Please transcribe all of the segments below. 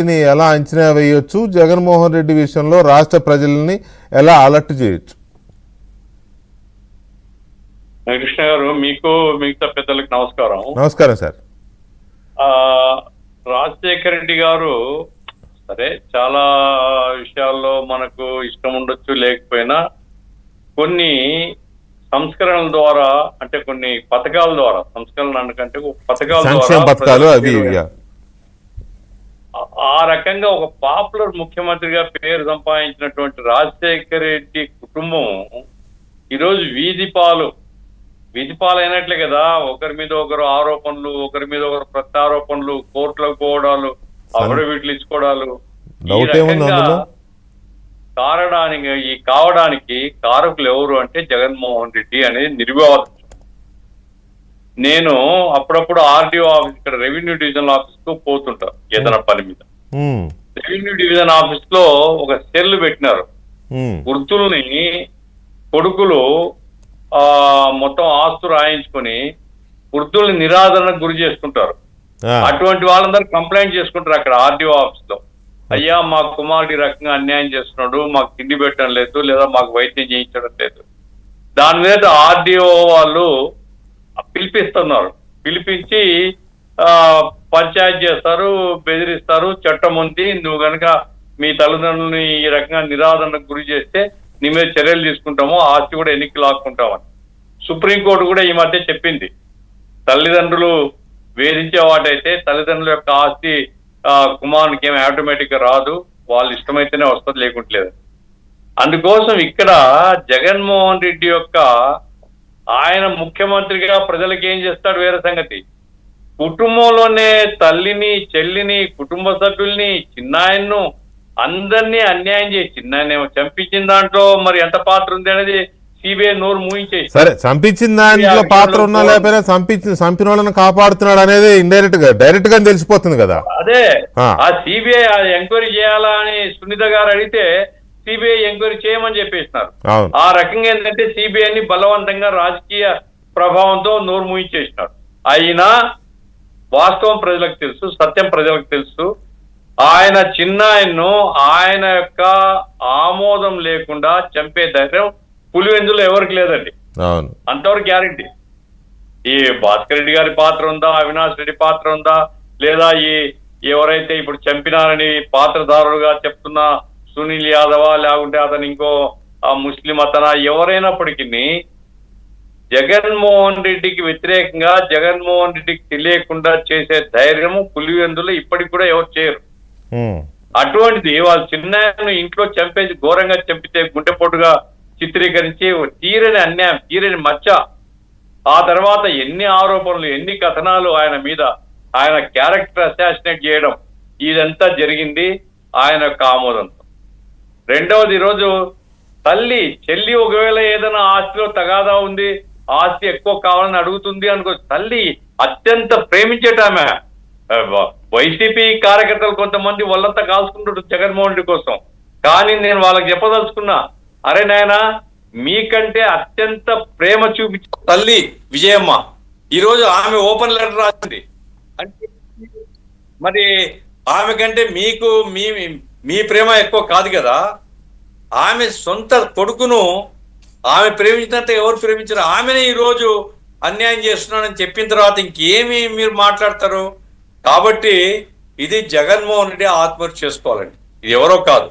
ఎలా అంచనా వేయొచ్చు? జగన్మోహన్ రెడ్డి విషయంలో రాష్ట్ర ప్రజల్ని ఎలా అలర్ట్ చేయొచ్చు? కృష్ణ గారు, మీకు మిగతా పెద్దలకు నమస్కారం. నమస్కారం సార్. రాజశేఖర రెడ్డి గారు సరే చాలా విషయాల్లో మనకు ఇష్టం ఉండొచ్చు, లేకపోయినా కొన్ని సంస్కరణల ద్వారా, అంటే కొన్ని పథకాల ద్వారా, సంస్కరణ అనకంటే పథకాల ద్వారా అది ఆ రకంగా ఒక పాపులర్ ముఖ్యమంత్రిగా పేరు సంపాదించినటువంటి రాజశేఖర రెడ్డి కుటుంబం ఈరోజు వీధి పాలు అయినట్లే కదా. ఒకరి మీద ఒకరు ఆరోపణలు, ఒకరి మీద ఒకరు ప్రత్యారోపణలు, కోర్టులకు పోవడాలు, అఫిడవిట్లు ఇచ్చుకోవడాలు, కావడానికి కారకులు ఎవరు అంటే జగన్మోహన్ రెడ్డి అనేది నిర్వివాదం. నేను అప్పుడప్పుడు ఆర్డీఓ ఆఫీస్, ఇక్కడ రెవెన్యూ డివిజనల్ ఆఫీస్ కు పోతుంటా ఏదైనా పని మీద. రెవెన్యూ డివిజన్ ఆఫీస్ లో ఒక సెల్ పెట్టినారు. వృద్ధుల్ని కొడుకులు మొత్తం ఆస్తులు రాయించుకొని వృద్ధుల్ని నిరాదరణకు గురి చేసుకుంటారు. అటువంటి వాళ్ళందరూ కంప్లైంట్ చేసుకుంటారు అక్కడ ఆర్డీఓ ఆఫీస్ లో. అయ్యా, మా కుమారుడి రకంగా అన్యాయం చేస్తున్నాడు, మాకు తిండి పెట్టడం లేదు, లేదా మాకు వైద్యం చేయించడం లేదు. దాని మీద ఆర్డీఓ వాళ్ళు పిలిపిస్తున్నారు. పిలిపించి పంచాయతీ చేస్తారు, బెదిరిస్తారు. చట్టం ఉంది, నువ్వు కనుక మీ తల్లిదండ్రులని ఈ రకంగా నిరాదరణకు గురి చేస్తే నీ మీద చర్యలు తీసుకుంటాము, ఆస్తి కూడా ఎన్నికలు లాక్కుంటామని. సుప్రీంకోర్టు కూడా ఈ మధ్య చెప్పింది, తల్లిదండ్రులు వేధించే వాటైతే తల్లిదండ్రుల యొక్క ఆస్తి కుమారునికి ఏమి ఆటోమేటిక్ గా రాదు, వాళ్ళు ఇష్టమైతేనే వస్తుంది, లేకుంటలేదు. అందుకోసం ఇక్కడ జగన్మోహన్ రెడ్డి యొక్క ఆయన ముఖ్యమంత్రిగా ప్రజలకు ఏం చేస్తాడు వేరే సంగతి. కుటుంబంలోనే తల్లిని, చెల్లిని, కుటుంబ సభ్యుల్ని, చిన్నాయన్ను అందరినీ అన్యాయం చేసి చిన్నాయన చంపించిన దాంట్లో మరి ఎంత పాత్ర ఉంది అనేది సిబిఐ నోరు మూయించేసి, సరే చంపించిన దాంట్లో పాత్ర ఉన్నా లేకపోయినా చంపిన వాళ్ళని కాపాడుతున్నాడు అనేది డైరెక్ట్ గా తెలిసిపోతుంది కదా. అదే ఆ సిబిఐ ఎంక్వైరీ చేయాలా అని సునీత గారు అడిగితే సిబిఐ ఎంక్వైరీ చేయమని చెప్పేసినారు. ఆ రకంగా ఏంటంటే సిబిఐని బలవంతంగా రాజకీయ ప్రభావంతో నోరు మూయించేసినారు. అయినా వాస్తవం ప్రజలకు తెలుసు, సత్యం ప్రజలకు తెలుసు. ఆయన చిన్నాయన్ను ఆయన యొక్క ఆమోదం లేకుండా చంపే ధైర్యం పులివెందులో ఎవరికి లేదండి. అంతవరకు గ్యారెంటీ. ఈ భాస్కర్ రెడ్డి గారి పాత్ర ఉందా, అవినాష్ రెడ్డి పాత్ర ఉందా, లేదా ఈ ఎవరైతే ఇప్పుడు చంపినారని పాత్రధారులుగా చెప్తున్న సునీల్ యాదవా, లేకుంటే అతను ఇంకో ముస్లిం అతనా, ఎవరైనప్పటికీ జగన్మోహన్ రెడ్డికి వ్యతిరేకంగా, జగన్మోహన్ రెడ్డికి తెలియకుండా చేసే ధైర్యము పులివెందులు ఇప్పటికి కూడా ఎవరు చేయరు. అటువంటిది వాళ్ళు చిన్న ఇంట్లో చంపేసి ఘోరంగా చంపితే గుండెపోటుగా చిత్రీకరించి తీరని అన్యాయం, తీరని మచ్చ. ఆ తర్వాత ఎన్ని ఆరోపణలు, ఎన్ని కథనాలు ఆయన మీద, ఆయన క్యారెక్టర్ అసాసినేట్ చేయడం, ఇదంతా జరిగింది ఆయన యొక్క ఆమోదంతో. రెండవది, ఈరోజు తల్లి చెల్లి ఒకవేళ ఏదైనా ఆస్తిలో తగాదా ఉంది, ఆస్తి ఎక్కువ కావాలని అడుగుతుంది అనుకో, తల్లి అత్యంత ప్రేమించేటామె. వైసీపీ కార్యకర్తలు కొంతమంది వాళ్ళంతా కాల్చుకుంటారు జగన్మోహన్ రెడ్డి కోసం. కానీ నేను వాళ్ళకి చెప్పదలుచుకున్నా, అరే నాయన, మీకంటే అత్యంత ప్రేమ చూపించే తల్లి విజయమ్మ ఈరోజు ఆమె ఓపెన్ లెటర్ రాసింది. అంటే మరి ఆమె కంటే మీకు మీ ప్రేమ ఎక్కువ కాదు కదా. ఆమె సొంత కొడుకును ఆమె ప్రేమించినంత ఎవరు ప్రేమించారు? ఆమెనే ఈరోజు అన్యాయం చేస్తున్నానని చెప్పిన తర్వాత ఇంకేమి మీరు మాట్లాడతారు? కాబట్టి ఇది జగన్మోహన్ రెడ్డి ఆత్మహత్య చేసుకోవాలండి. ఇది ఎవరో కాదు,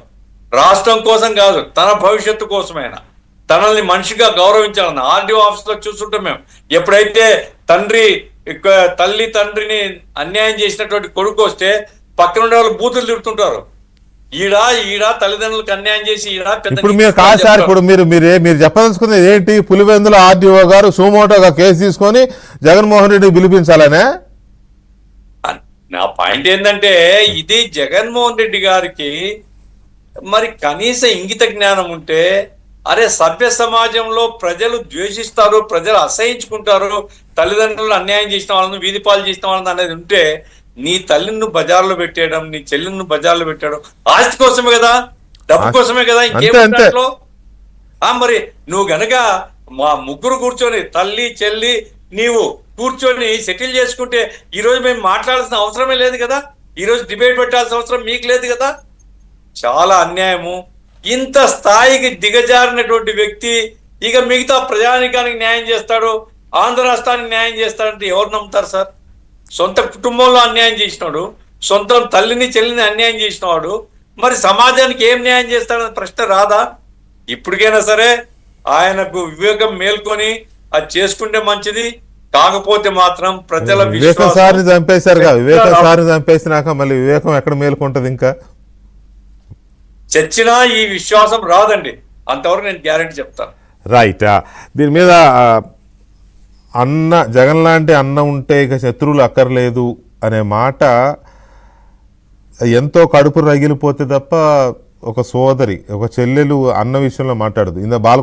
రాష్ట్రం కోసం కాదు, తన భవిష్యత్తు కోసమైనా తనల్ని మనిషిగా గౌరవించాలని. ఆర్డీఓ ఆఫీస్ లో చూస్తుంటాం మేము, ఎప్పుడైతే తల్లి తండ్రిని అన్యాయం చేసినటువంటి కొడుకు వస్తే పక్కన ఉండే వాళ్ళు బూతులు తిడుతుంటారు. ఈడ తల్లిదండ్రులకు అన్యాయం చేసి ఇప్పుడు మీరు కాదు సార్, ఇప్పుడు మీరు చెప్పదలుచుకున్నది ఏంటి? పులివెందుల ఆర్డీఓ గారు సుమోటోగా కేసు తీసుకొని జగన్మోహన్ రెడ్డి పిలిపించాలనే నా పాయింట్. ఏంటంటే ఇది జగన్మోహన్ రెడ్డి గారికి మరి కనీస ఇంగిత జ్ఞానం ఉంటే, అరే సభ్య సమాజంలో ప్రజలు ద్వేషిస్తారు, ప్రజలు అసహించుకుంటారు, తల్లిదండ్రులు అన్యాయం చేసిన వాళ్ళని, వీధి పాలు చేసిన వాళ్ళని అనేది ఉంటే, నీ తల్లిని బజార్లో పెట్టేయడం, నీ చెల్లిని బజార్లో పెట్టడం ఆస్తి కోసమే కదా, డబ్బు కోసమే కదా, ఇంకేంట్లో. మరి నువ్వు గనక మా ముగ్గురు కూర్చొని, తల్లి చెల్లి నీవు కూర్చొని సెటిల్ చేసుకుంటే ఈరోజు మేము మాట్లాడాల్సిన అవసరమే లేదు కదా. ఈరోజు డిబేట్ పెట్టాల్సిన అవసరం మీకు లేదు కదా. చాలా అన్యాయము. ఇంత స్థాయికి దిగజారినటువంటి వ్యక్తి ఇక మిగతా ప్రజానికానికి న్యాయం చేస్తాడు, ఆంధ్ర రాష్ట్రానికి న్యాయం చేస్తాడంటే ఎవరు నమ్ముతారు సార్? సొంత కుటుంబంలో అన్యాయం చేసినాడు, సొంత తల్లిని చెల్లిని అన్యాయం చేసినవాడు మరి సమాజానికి ఏం న్యాయం చేస్తాడని ప్రశ్న రాదా? ఇప్పటికైనా సరే ఆయనకు వివేకం మేల్కొని అది చేసుకుంటే మంచిది. కాకపోతే మాత్రం ప్రజల వివేకం సార్ని చంపేశారు కదా, వివేకం సార్ని చంపేసినాక మళ్ళీ వివేకం ఎక్కడ మేలుకుంటది? ఇంకా చచ్చినా ఈ విశ్వాసం రాదండి, అంతవరకు నేను గ్యారెంటీ చెప్తాను. రైట్. దీని మీద అన్న జగన్ లాంటి అన్న ఉంటే ఇక శత్రువులు అక్కర్లేదు అనే మాట ఎంతో కడుపు రగిలిపోతే తప్ప ఒక సోదరి ఒక చెల్లెలు అన్న విషయంలో మాట్లాడదు. ఇంత బాల